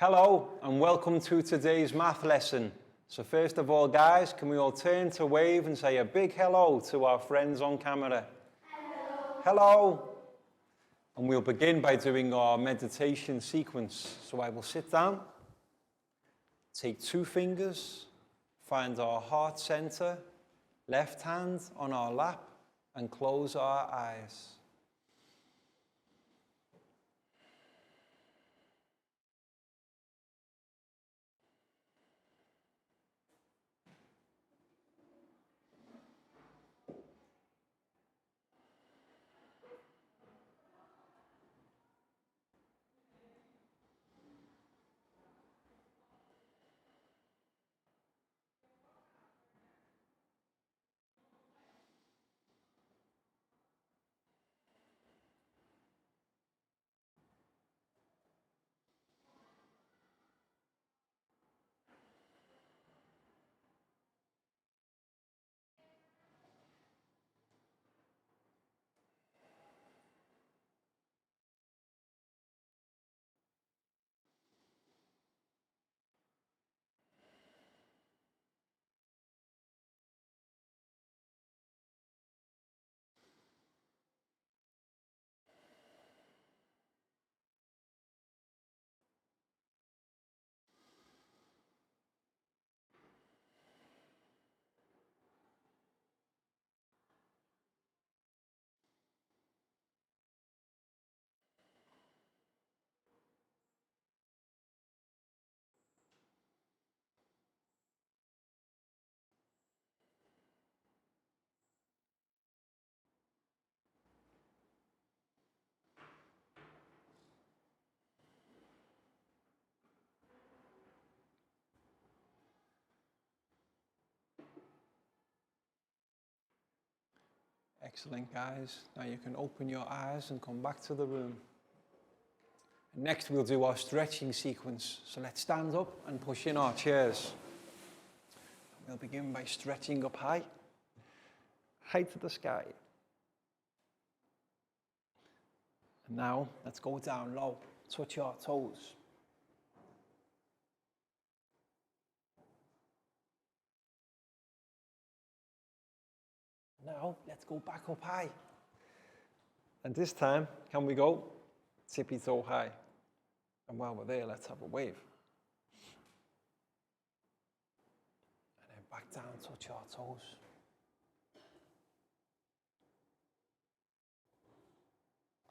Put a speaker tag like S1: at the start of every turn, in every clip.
S1: Hello and welcome to today's math lesson. So first of all, guys, can we all turn to wave and say a big hello to our friends on camera? Hello. Hello. And we'll begin by doing our meditation sequence. So I will sit down, take 2 fingers, find our heart center, left hand on our lap, and close our eyes. Excellent, guys. Now you can open your eyes and come back to the room. Next, we'll do our stretching sequence. So let's stand up and push in our chairs. We'll begin by stretching up high, high to the sky. And now, let's go down low, touch our toes. Now, let's go back up high. And this time, can we go tippy toe high? And while we're there, let's have a wave. And then back down, touch our toes.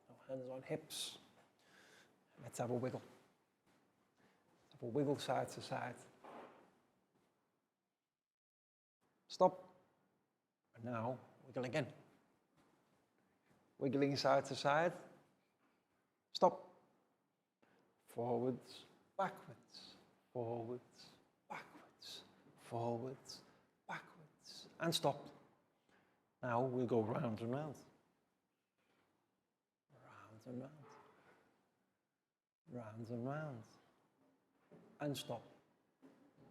S1: Now hands on hips. Let's have a wiggle. Let's have a wiggle side to side. Stop. And now, wiggle again. Wiggling side to side. Stop. Forwards, backwards, forwards, backwards, forwards, backwards, and stop. Now we'll go round and round. Round and round. Round and round. And stop.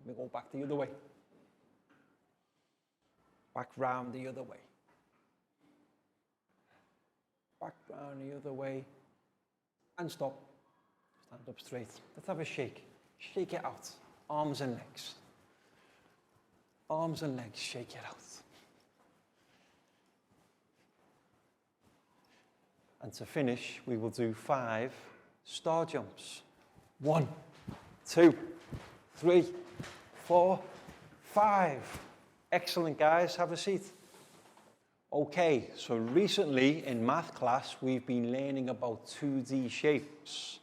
S1: We go back the other way. Back round the other way. Back round the other way. And stop. Stand up straight. Let's have a shake. Shake it out. Arms and legs. Arms and legs. Shake it out. And to finish, we will do 5 star jumps. 1, 2, 3, 4, 5. Excellent, guys. Have a seat. Okay, so recently in math class, we've been learning about 2D shapes.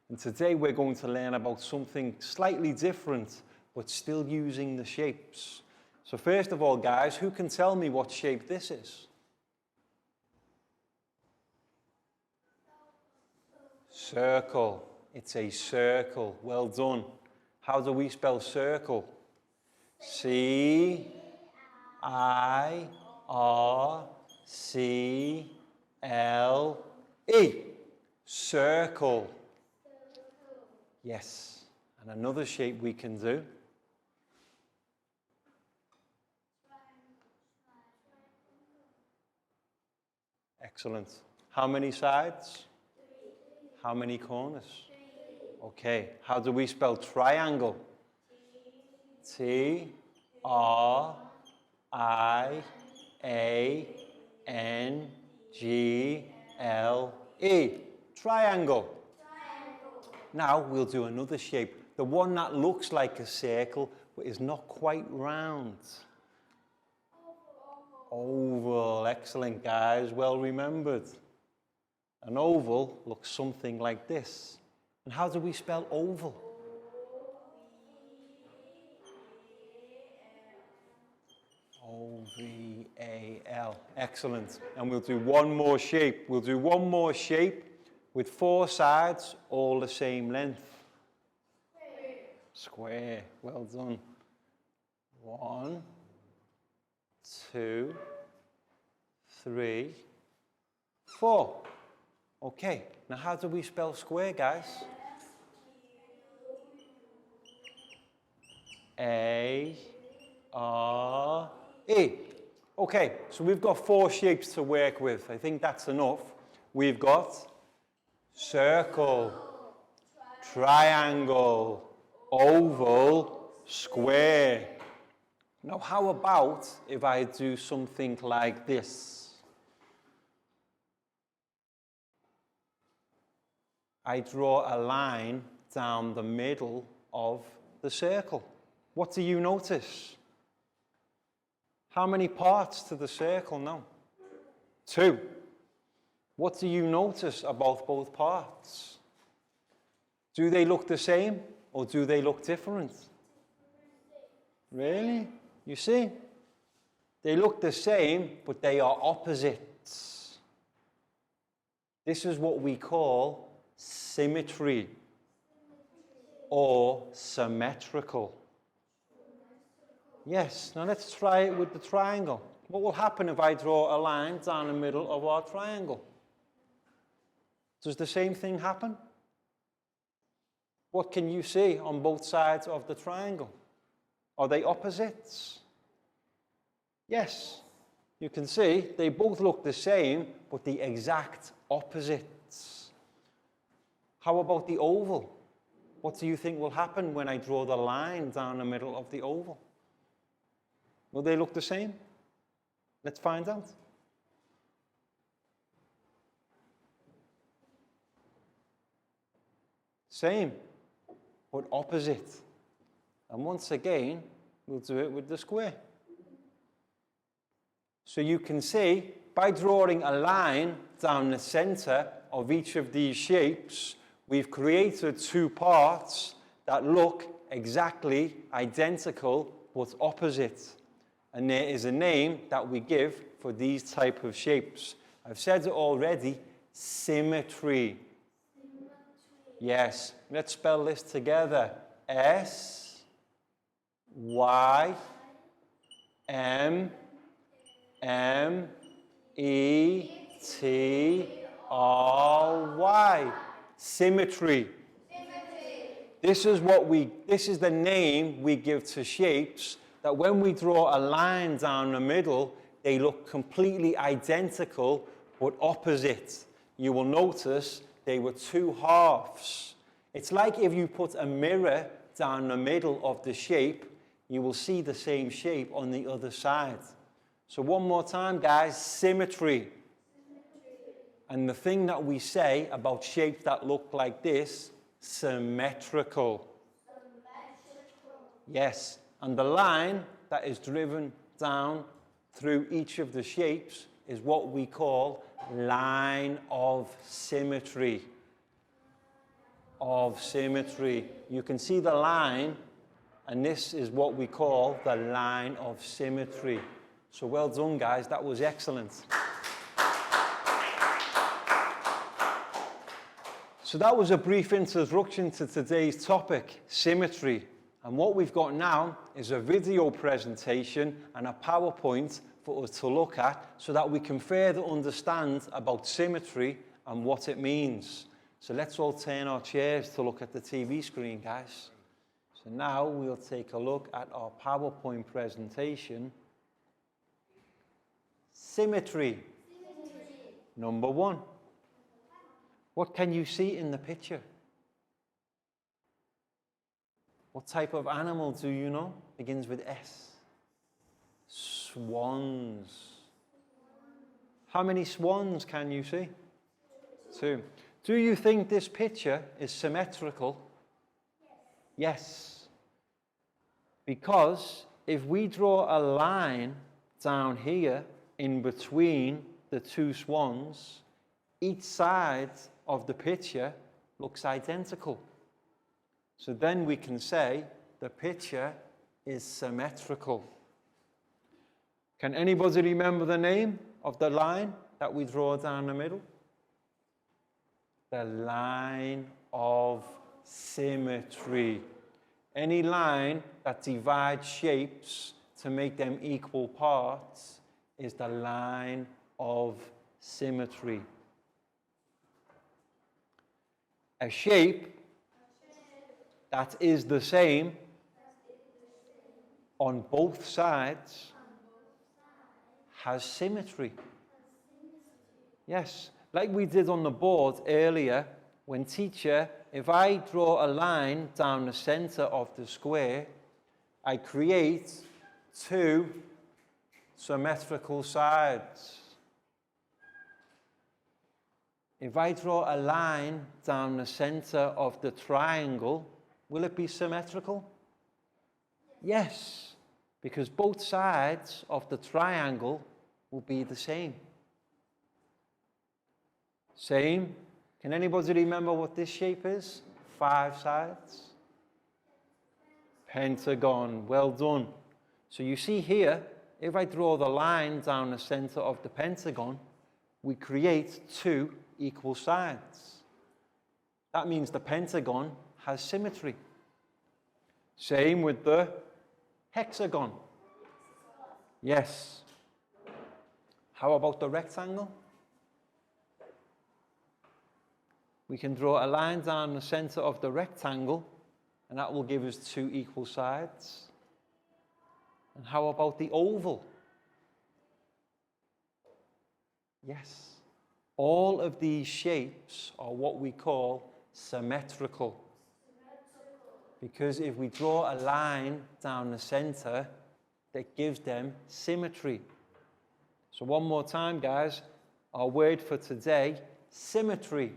S1: And today we're going to learn about something slightly different, but still using the shapes. So first of all, guys, who can tell me what shape this is? Circle. It's a circle. Well done. How do we spell circle? C-I-R-C-L-E. Circle. Yes. And another shape we can do. Excellent. How many sides? 3. How many corners? 3. Okay, how do we spell triangle? T-R-I-A-N-G-L-E. Triangle. Now we'll do another shape. The one that looks like a circle but is not quite round. Oval. Excellent, guys. Well remembered. An oval looks something like this. And how do we spell oval? O-V-A-L. Excellent. And we'll do one more shape. We'll do one more shape with 4 sides, all the same length. Square. Well done. 1, 2, 3, 4. Okay. Now how do we spell square, guys? A-R-E. Okay, so we've got 4 shapes to work with. I think that's enough. We've got circle, triangle, oval, square. Now, how about if I do something like this? I draw a line down the middle of the circle. What do you notice? How many parts to the circle now? 2. What do you notice about both parts? Do they look the same or do they look different? Really? You see? They look the same, but they are opposites. This is what we call symmetry or symmetrical. Yes, now let's try it with the triangle. What will happen if I draw a line down the middle of our triangle? Does the same thing happen? What can you see on both sides of the triangle? Are they opposites? Yes, you can see they both look the same, but the exact opposites. How about the oval? What do you think will happen when I draw the line down the middle of the oval? Will they look the same? Let's find out. Same, but opposite. And once again, we'll do it with the square. So you can see, by drawing a line down the center of each of these shapes, we've created 2 parts that look exactly identical but opposite. And there is a name that we give for these type of shapes. I've said it already, symmetry. Yes, let's spell this together. S-Y-M-M-E-T-R-Y. Symmetry. This is the name we give to shapes that when we draw a line down the middle, they look completely identical but opposite. You will notice they were 2 halves. It's like if you put a mirror down the middle of the shape, you will see the same shape on the other side. So one more time, guys, symmetry. And the thing that we say about shapes that look like this, symmetrical. Yes, and the line that is driven down through each of the shapes is what we call line of symmetry. Of symmetry. You can see the line, and this is what we call the line of symmetry. So well done, guys. That was excellent. So that was a brief introduction to today's topic, symmetry. And what we've got now is a video presentation and a PowerPoint for us to look at so that we can further understand about symmetry and what it means. So let's all turn our chairs to look at the TV screen, guys. So now we'll take a look at our PowerPoint presentation. Symmetry. Number 1. What can you see in the picture? What type of animal do you know? Begins with S. Swans. How many swans can you see? 2. Do you think this picture is symmetrical? Yes. Because if we draw a line down here in between the 2 swans, each side of the picture looks identical. So then we can say the picture is symmetrical. Can anybody remember the name of the line that we draw down the middle? The line of symmetry. Any line that divides shapes to make them equal parts is the line of symmetry. A shape that is the same on both sides has symmetry. Yes, like we did on the board earlier, when teacher, if I draw a line down the center of the square, I create 2 symmetrical sides. If I draw a line down the center of the triangle, will it be symmetrical? Yes, because both sides of the triangle will be the same. Same. Can anybody remember what this shape is? 5 sides? Pentagon. Well done. So you see here, if I draw the line down the center of the pentagon, we create 2 equal sides. That means the pentagon has symmetry. Same with the hexagon. Yes. How about the rectangle? We can draw a line down the center of the rectangle, and that will give us 2 equal sides. And how about the oval? Yes. All of these shapes are what we call symmetrical. Because if we draw a line down the center, that gives them symmetry. So one more time, guys. Our word for today, symmetry.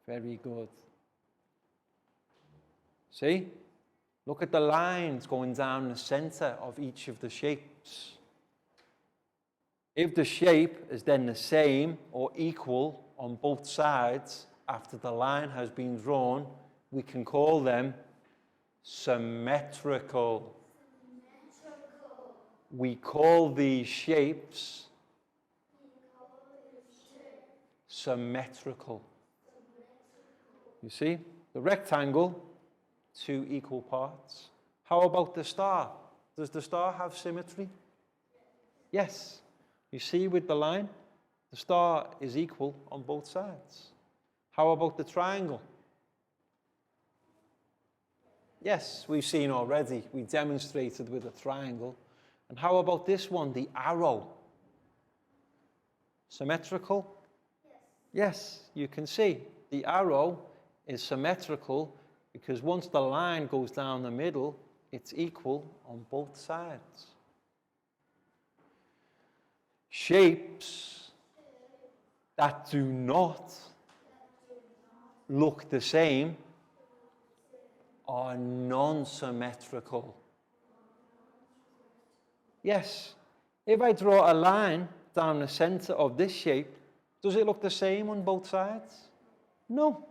S1: Very good. See? Look at the lines going down the center of each of the shapes. If the shape is then the same or equal on both sides after the line has been drawn, we can call them symmetrical. We call these shapes symmetrical. You see, the rectangle, 2 equal parts. How about the star? Does the star have symmetry? Yes. You see with the line, the star is equal on both sides. How about the triangle? Yes, we've seen already. We demonstrated with a triangle. And how about this one, the arrow? Symmetrical? Yes, you can see the arrow is symmetrical because once the line goes down the middle, it's equal on both sides. Shapes that do not look the same are non-symmetrical. Yes, if I draw a line down the center of this shape, does it look the same on both sides? No.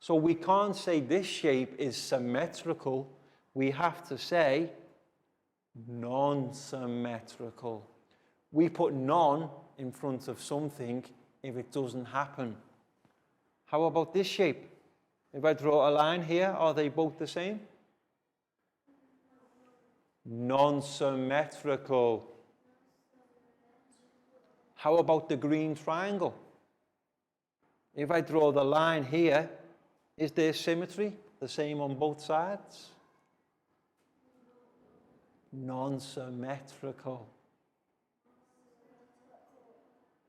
S1: So we can't say this shape is symmetrical. We have to say non-symmetrical. We put non in front of something if it doesn't happen. How about this shape? If I draw a line here, are they both the same? Non-symmetrical. How about the green triangle? If I draw the line here, is there symmetry? The same on both sides? Non-symmetrical.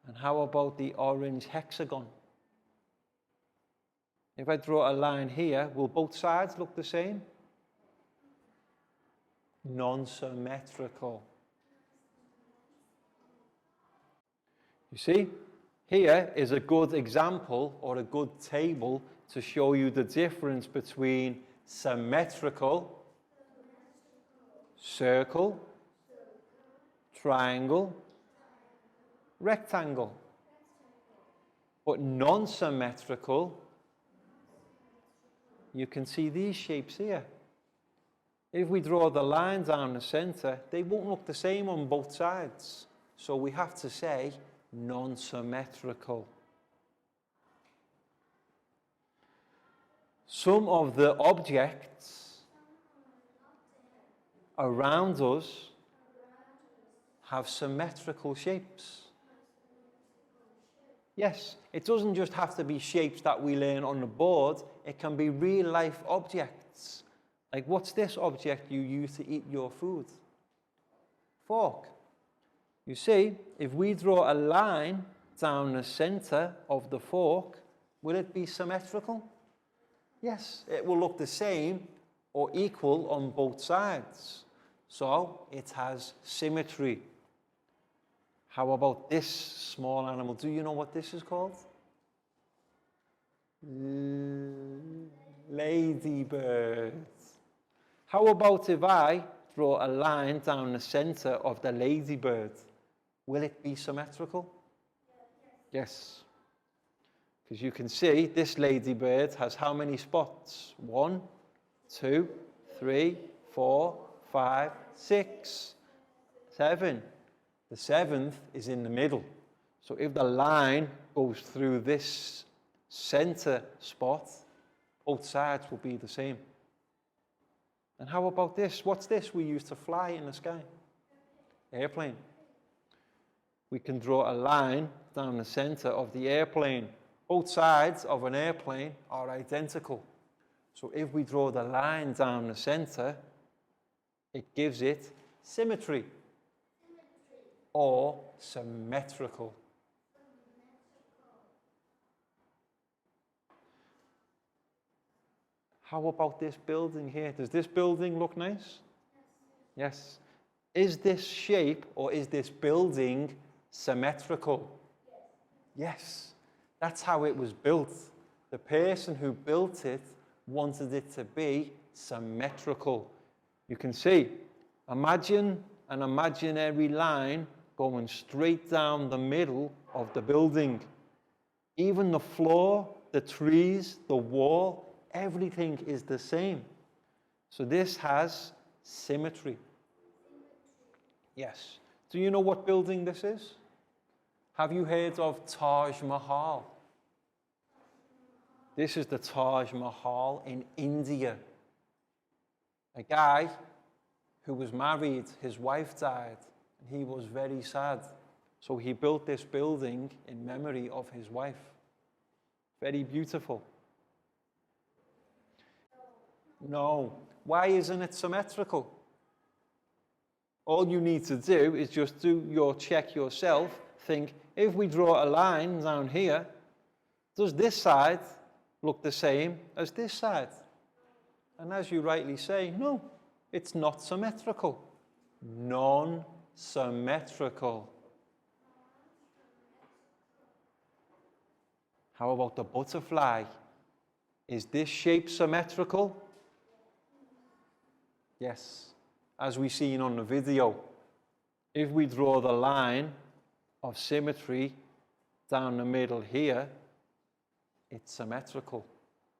S1: And how about the orange hexagon? If I draw a line here, will both sides look the same? Non-symmetrical. You see, here is a good example or a good table to show you the difference between symmetrical, circle, triangle, rectangle. But non-symmetrical, you can see these shapes here. If we draw the line down the center, they won't look the same on both sides. So we have to say non-symmetrical. Some of the objects around us have symmetrical shapes. Yes, it doesn't just have to be shapes that we learn on the board. It can be real-life objects. Like, what's this object you use to eat your food? Fork. You see, if we draw a line down the center of the fork, will it be symmetrical? Yes, it will look the same or equal on both sides. So it has symmetry. How about this small animal? Do you know what this is called? Ladybird. How about if I draw a line down the center of the ladybird? Will it be symmetrical? Yes. Because you can see this ladybird has how many spots? 1, 2, 3, 4, 5, 6, 7. The 7th is in the middle. So if the line goes through this center spot, both sides will be the same. And how about this? What's this we use to fly in the sky? Airplane. We can draw a line down the center of the airplane. Both sides of an airplane are identical. So if we draw the line down the center, it gives it symmetry. Or symmetrical. How about this building here? Does this building look nice? Yes. Is this shape or is this building symmetrical? Yes. That's how it was built. The person who built it wanted it to be symmetrical. You can see, imagine an imaginary line going straight down the middle of the building. Even the floor, the trees, the wall, everything is the same. So this has symmetry. Yes. Do you know what building this is? Have you heard of Taj Mahal? This is the Taj Mahal in India. A guy who was married, his wife died, and he was very sad. So he built this building in memory of his wife. Very beautiful. No. Why isn't it symmetrical? All you need to do is just do your check yourself. Think, if we draw a line down here, does this side look the same as this side? And as you rightly say, no, it's not symmetrical. Non-symmetrical. How about the butterfly? Is this shape symmetrical? Yes. As we've seen on the video, if we draw the line of symmetry down the middle here, it's symmetrical.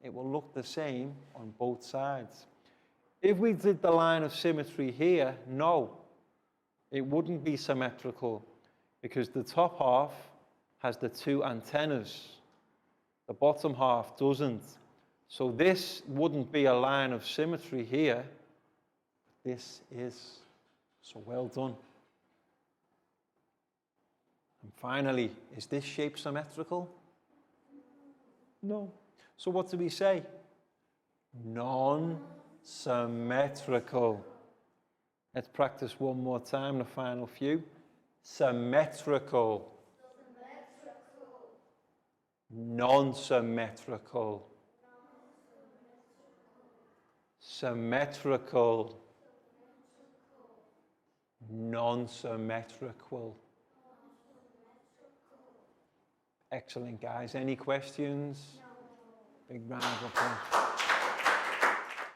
S1: It will look the same on both sides. If we did the line of symmetry here, no, it wouldn't be symmetrical because the top half has the 2 antennas. The bottom half doesn't. So this wouldn't be a line of symmetry here. This is. So well done. And finally, is this shape symmetrical? No. So what do we say? Non-symmetrical. Let's practice one more time, the final few. Symmetrical. Non-symmetrical. Symmetrical. Non-symmetrical. Excellent, guys. Any questions? No. Big round of applause.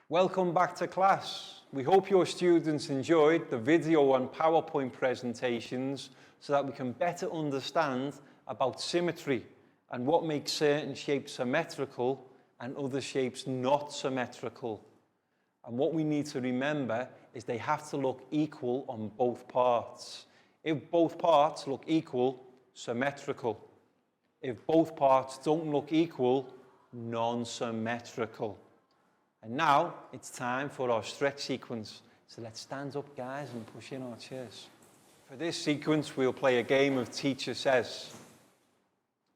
S1: Welcome back to class. We hope your students enjoyed the video and PowerPoint presentations so that we can better understand about symmetry and what makes certain shapes symmetrical and other shapes not symmetrical. And what we need to remember is they have to look equal on both parts. If both parts look equal, symmetrical. If both parts don't look equal, non-symmetrical. And now it's time for our stretch sequence. So let's stand up, guys, and push in our chairs. For this sequence, we'll play a game of Teacher Says.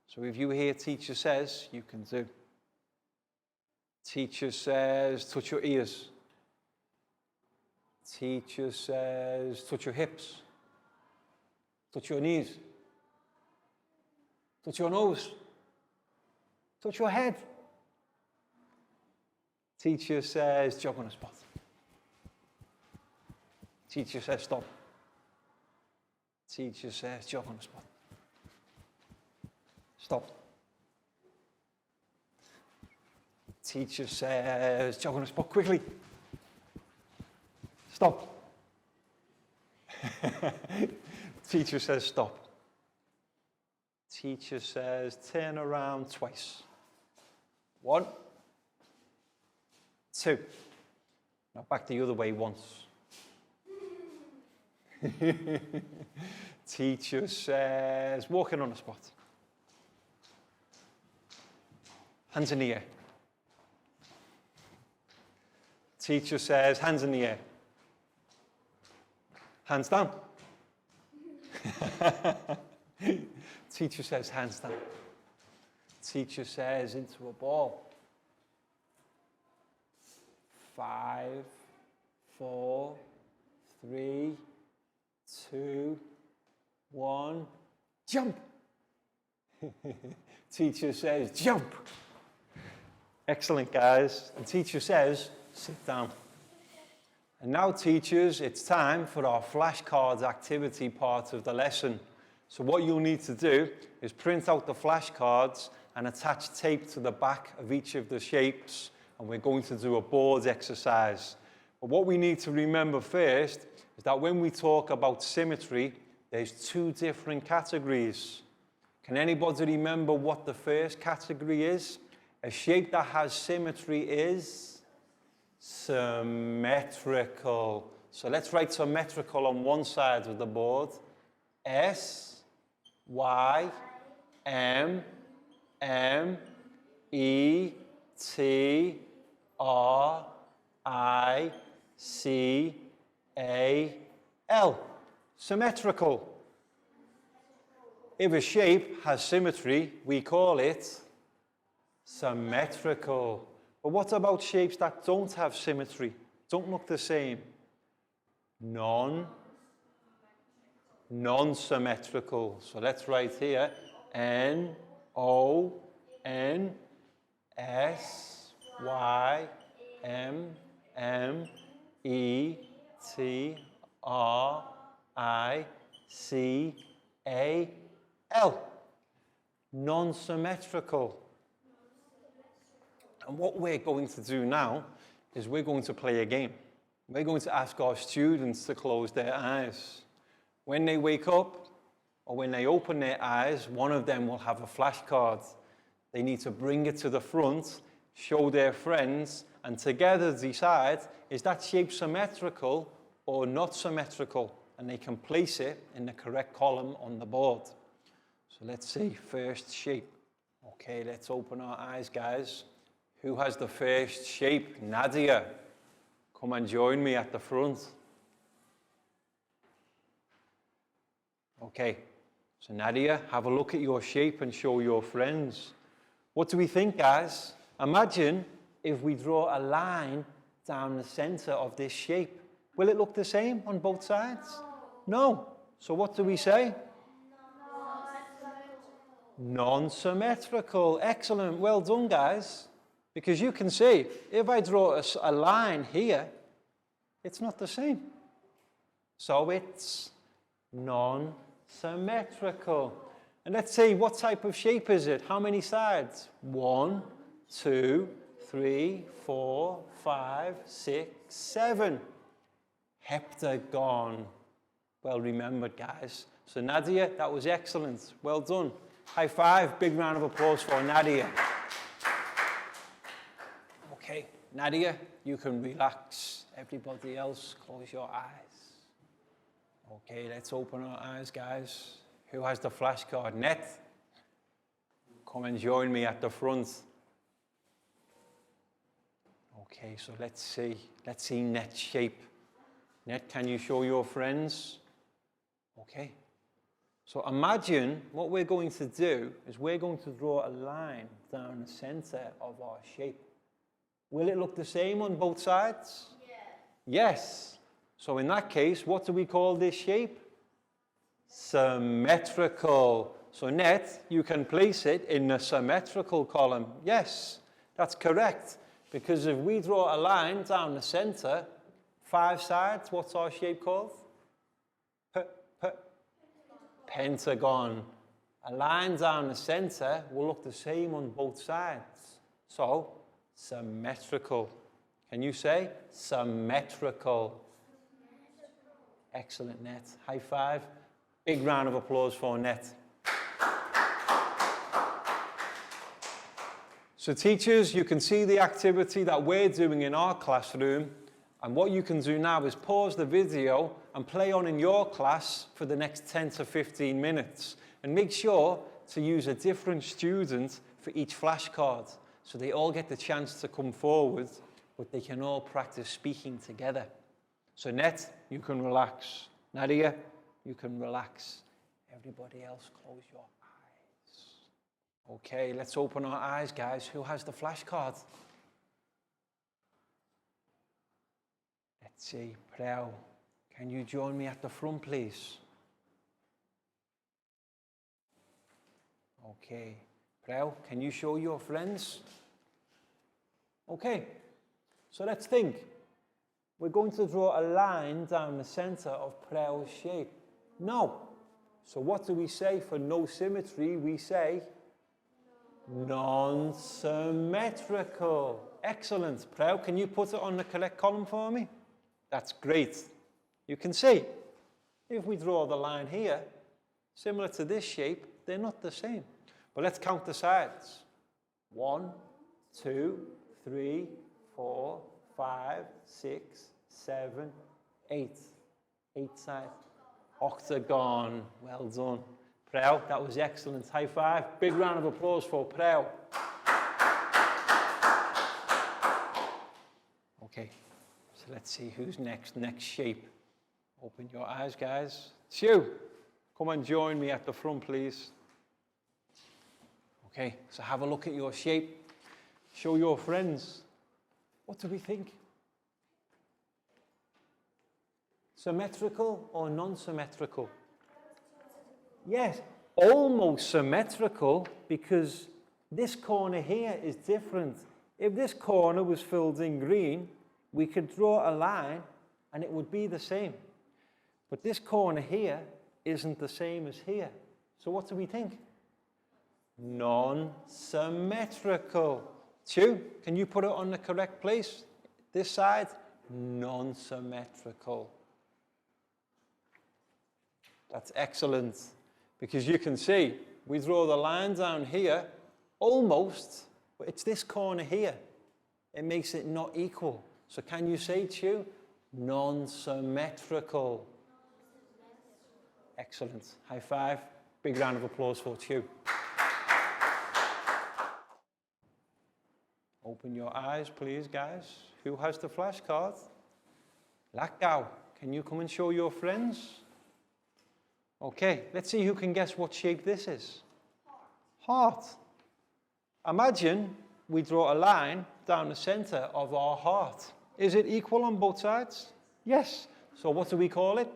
S1: So if you hear Teacher Says, you can do. Teacher says, touch your ears. Teacher says, touch your hips. Touch your knees. Touch your nose. Touch your head. Teacher says, jog on a spot. Teacher says, stop. Teacher says, jog on a spot. Stop. Teacher says, jog on a spot quickly. Stop. Teacher says, stop. Teacher says, turn around twice. 1, 2. Now back the other way once. Teacher says, walking on a spot. Hands in the air. Teacher says, hands in the air. Hands down. Teacher says, hands down. Teacher says, into a ball. 5, 4, 3, 2, 1, jump. Teacher says, jump. Excellent, guys. And teacher says, sit down. And now, teachers, it's time for our flashcards activity part of the lesson. So what you'll need to do is print out the flashcards and attach tape to the back of each of the shapes, and we're going to do a board exercise. But what we need to remember first is that when we talk about symmetry, there's 2 different categories. Can anybody remember what the first category is? A shape that has symmetry is symmetrical. So let's write symmetrical on one side of the board. S, Y, M, M, E, T, R, I, C, A, L. Symmetrical. If a shape has symmetry, we call it symmetrical. But what about shapes that don't have symmetry, don't look the same? Non-symmetrical. So let's write here N, O, N, S, Y, M, M, E, T, R, I, C, A, L. Non-symmetrical. And what we're going to do now is we're going to play a game. We're going to ask our students to close their eyes. When they wake up or when they open their eyes, one of them will have a flashcard. They need to bring it to the front, show their friends, and together decide, is that shape symmetrical or not symmetrical? And they can place it in the correct column on the board. So let's see, first shape. Okay, let's open our eyes, guys. Who has the first shape? Nadia. Come and join me at the front. Okay, so Nadia, have a look at your shape and show your friends. What do we think, guys? Imagine if we draw a line down the center of this shape. Will it look the same on both sides? No. So what do we say? Non-symmetrical. Excellent. Well done, guys. Because you can see, if I draw a line here, it's not the same. So it's non-symmetrical. And let's see, what type of shape is it? How many sides? 1, 2, 3, 4, 5, 6, 7. Heptagon. Well remembered, guys. So Nadia, that was excellent. Well done. High five. Big round of applause for Nadia. Okay, Nadia, you can relax. Everybody else, close your eyes. Okay, let's open our eyes, guys. Who has the flashcard? Net. Come and join me at the front. Okay, so let's see Net's shape. Net, can you show your friends? Okay. So imagine what we're going to do is we're going to draw a line down the center of our shape. Will it look the same on both sides? Yes. So in that case, what do we call this shape? Symmetrical. So Net, you can place it in the symmetrical column. Yes, that's correct. Because if we draw a line down the center, 5 sides, what's our shape called? Pentagon. A line down the center will look the same on both sides. So, symmetrical. Can you say symmetrical? Excellent, Net. High five. Big round of applause for Net. So teachers, you can see the activity that we're doing in our classroom, and what you can do now is pause the video and play on in your class for the next 10 to 15 minutes. And make sure to use a different student for each flashcard, so they all get the chance to come forward, but they can all practice speaking together. So Net, you can relax. Nadia, you can relax. Everybody else, close your eyes. Okay, let's open our eyes, guys. Who has the flashcard? Let's see, Prel, can you join me at the front, please? Okay, Prel, can you show your friends? Okay, so let's think. We're going to draw a line down the center of Prel's shape. No. So what do we say for no symmetry? We say non-symmetrical. Excellent. Prel, can you put it on the correct column for me? That's great. You can see, if we draw the line here, similar to this shape, they're not the same. But let's count the sides. 1, 2, 3, 4, 5, 6, 7, 8. 8 sides. Octagon. Well done. Prel, that was excellent. High five. Big round of applause for Prel. Okay, so let's see who's next. Next shape. Open your eyes, guys. It's you. Come and join me at the front, please. Okay, so have a look at your shape. Show your friends. What do we think? Symmetrical or non-symmetrical? Yes, almost symmetrical, because this corner here is different. If this corner was filled in green, we could draw a line and it would be the same. But this corner here isn't the same as here. So what do we think? Non-symmetrical. Chu, can you put it on the correct place? This side, non-symmetrical. That's excellent, because you can see, we draw the line down here, almost, but it's this corner here. It makes it not equal. So can you say, Chu, non-symmetrical? Excellent. High five. Big round of applause for Chu. Open your eyes, please, guys. Who has the flashcard? Lakgao, can you come and show your friends? Okay, let's see who can guess what shape this is. Heart. Imagine we draw a line down the center of our heart. Is it equal on both sides? Yes. So what do we call it?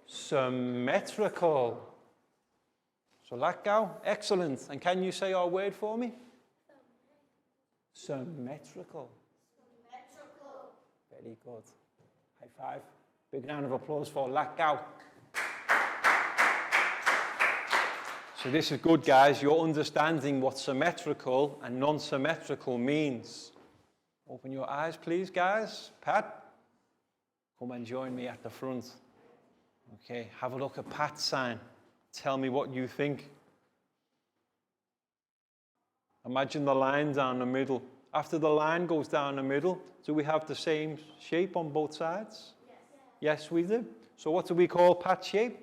S1: Symmetrical. So Lakgao, excellent. And can you say our word for me? Symmetrical.
S2: Symmetrical.
S1: Very good. High five. Big round of applause for Lakgao. So this is good, guys. You're understanding what symmetrical and non-symmetrical means. Open your eyes, please, guys. Pat, come and join me at the front. Okay, have a look at Pat's sign. Tell me what you think. Imagine the line down the middle. After the line goes down the middle, do we have the same shape on both sides?
S2: Yes.
S1: Yes, we do. So what do we call Pat's shape?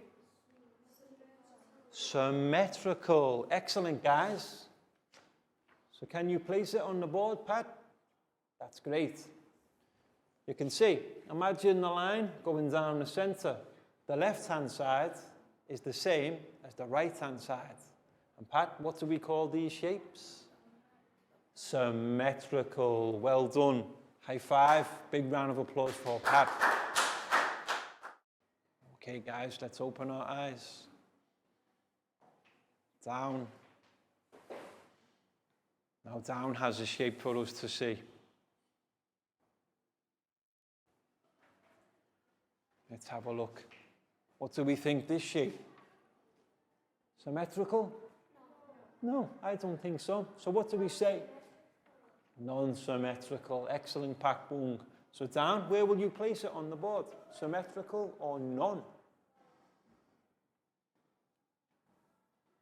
S1: Symmetrical. Excellent, guys. So can you place it on the board, Pat? That's great. You can see, imagine the line going down the center. The left-hand side is the same as the right-hand side. And Pat, what do we call these shapes? Symmetrical. Well done. High five. Big round of applause for Pat. Okay, guys, let's open our eyes. Down. Now down has a shape for us to see. Let's have a look. What do we think this shape? Symmetrical? No, I don't think so. So what do we say? Non-symmetrical. Excellent, Pak Bung. So down, where will you place it on the board? Symmetrical or none?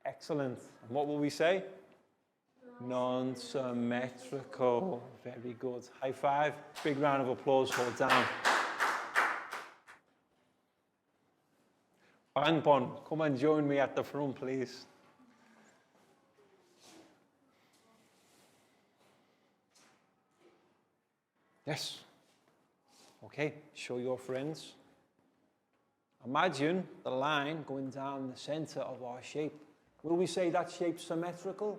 S1: Excellent. And what will we say? Non-symmetrical. Very good. High five. Big round of applause for down. Bang Bon, come and join me at the front, please. Yes. Okay, show your friends. Imagine the line going down the center of our shape. Will we say that shape's symmetrical?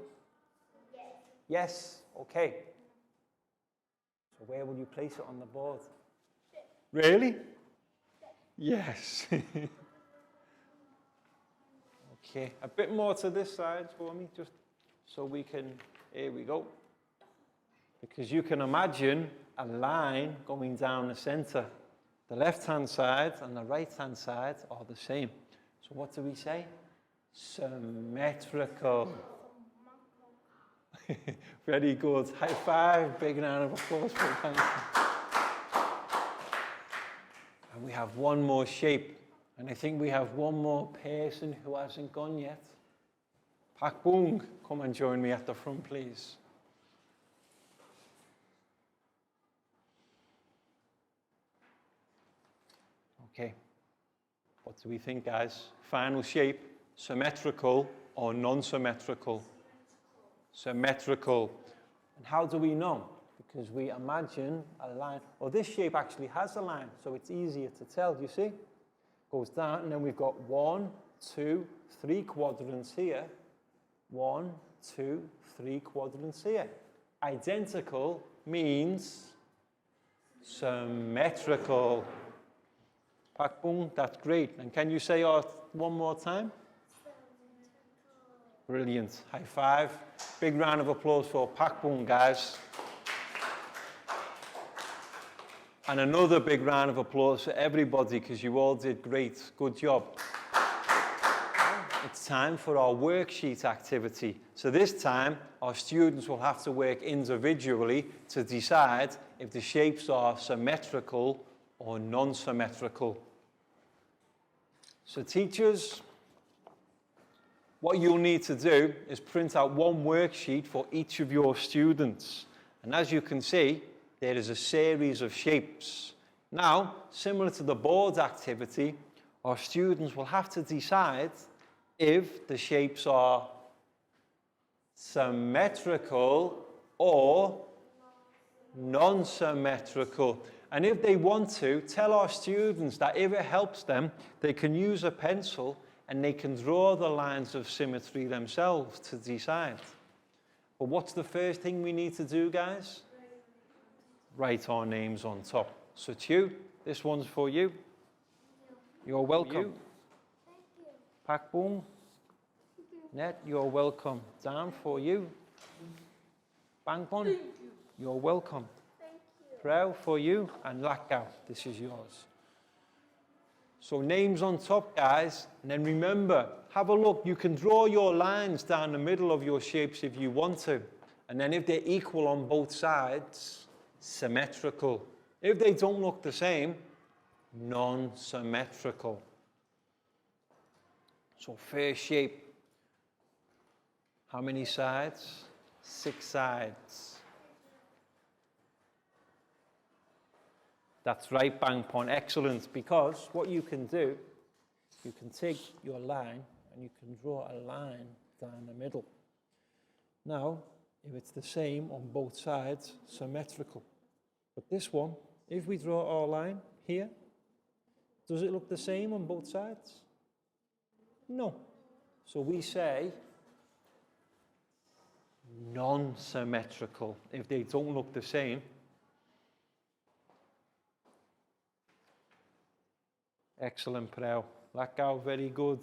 S2: Yes.
S1: Yes. Okay. So where will you place it on the board? Really? Yes. Okay, a bit more to this side for me, just so we can, here we go. Because you can imagine a line going down the center. The left-hand side and the right-hand side are the same. So what do we say? Symmetrical. Very good. High five. Big round of applause for that. And we have one more shape. And I think we have one more person who hasn't gone yet. Pak Bung, come and join me at the front, please. Okay. What do we think, guys? Final shape, symmetrical or non-symmetrical? Symmetrical. And how do we know? Because we imagine a line. Well, this shape actually has a line, so it's easier to tell, you see? Goes down, and then we've got 1, 2, 3 quadrants here. 1, 2, 3 quadrants here. Identical means symmetrical. Pak Bung, that's great. And can you say it one more time? Brilliant. High five. Big round of applause for Pak Bung, guys. And another big round of applause for everybody, because you all did great. Good job. It's time for our worksheet activity. So this time, our students will have to work individually to decide if the shapes are symmetrical or non-symmetrical. So teachers, what you'll need to do is print out one worksheet for each of your students. And as you can see, there is a series of shapes. Now, similar to the board activity, our students will have to decide if the shapes are symmetrical or non-symmetrical. And if they want to, tell our students that if it helps them, they can use a pencil and they can draw the lines of symmetry themselves to decide. But what's the first thing we need to do, guys? Write our names on top. So Chu, this one's for you. You're welcome.
S2: Thank you.
S1: Pak Bung. Net, you're welcome. Down for you. Bang Bon. You're welcome.
S2: Thank you.
S1: Proud for you, and Lackow, this is yours. So names on top, guys, and then remember, have a look. You can draw your lines down the middle of your shapes if you want to. And then if they're equal on both sides, symmetrical. If they don't look the same, non-symmetrical. So first shape, how many sides? 6 sides. That's right, bang pon, excellent, because what you can do, you can take your line and you can draw a line down the middle. Now, if it's the same on both sides, symmetrical. But this one, if we draw our line here, does it look the same on both sides? No. So we say non-symmetrical if they don't look the same. Excellent, Prao. Lackow, very good.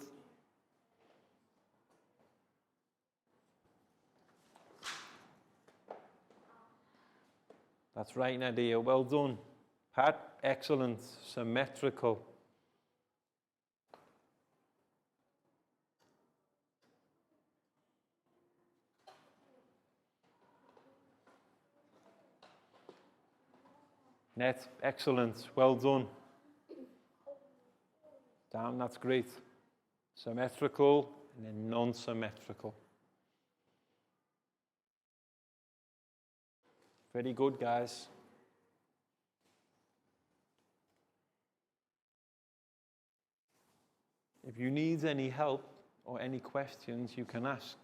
S1: That's right, Nadia. Well done. Pat, excellent. Symmetrical. Net, excellent. Well done. Damn, that's great. Symmetrical and then non-symmetrical. Very good, guys. If you need any help or any questions, you can ask.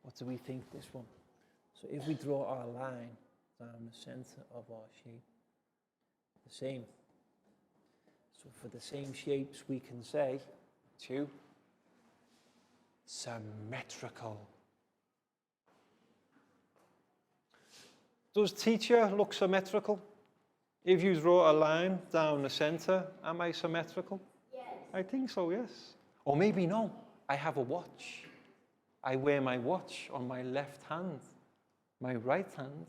S1: What do we think this one? So if we draw our line down the center of our shape, the same. So for the same shapes, we can say to symmetrical. Does teacher look symmetrical? If you draw a line down the center, am I symmetrical?
S2: Yes.
S1: I think so, yes. Or maybe no. I have a watch. I wear my watch on my left hand, my right hand.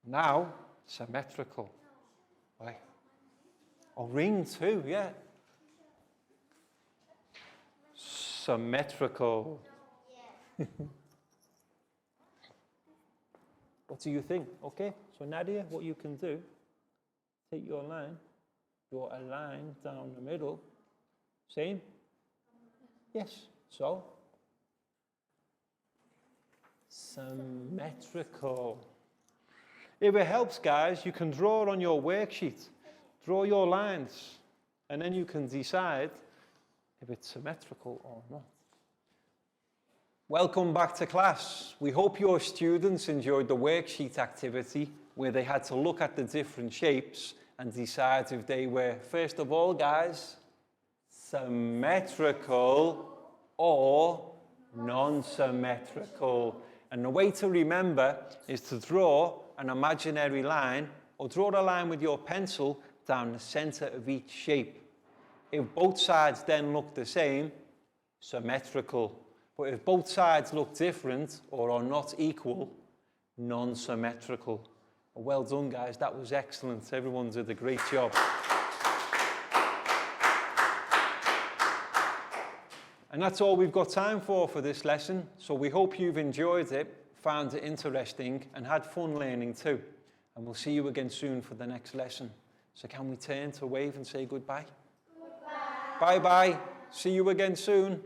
S1: Now, symmetrical. Right. A ring too, yeah. Symmetrical.
S2: Yes.
S1: What do you think? Okay, so Nadia, what you can do, take your line, draw a line down the middle. Same? Yes, so symmetrical. If it helps, guys, you can draw it on your worksheet. Draw your lines, and then you can decide if it's symmetrical or not. Welcome back to class. We hope your students enjoyed the worksheet activity where they had to look at the different shapes and decide if they were, first of all, guys, symmetrical or non-symmetrical. And the way to remember is to draw an imaginary line or draw a line with your pencil down the center of each shape. If both sides then look the same, symmetrical. But if both sides look different or are not equal, non-symmetrical. Well done, guys. That was excellent. Everyone did a great job. And that's all we've got time for this lesson. So we hope you've enjoyed it, found it interesting, and had fun learning too. And we'll see you again soon for the next lesson. So can we turn to wave and say goodbye? Goodbye. Bye-bye. See you again soon.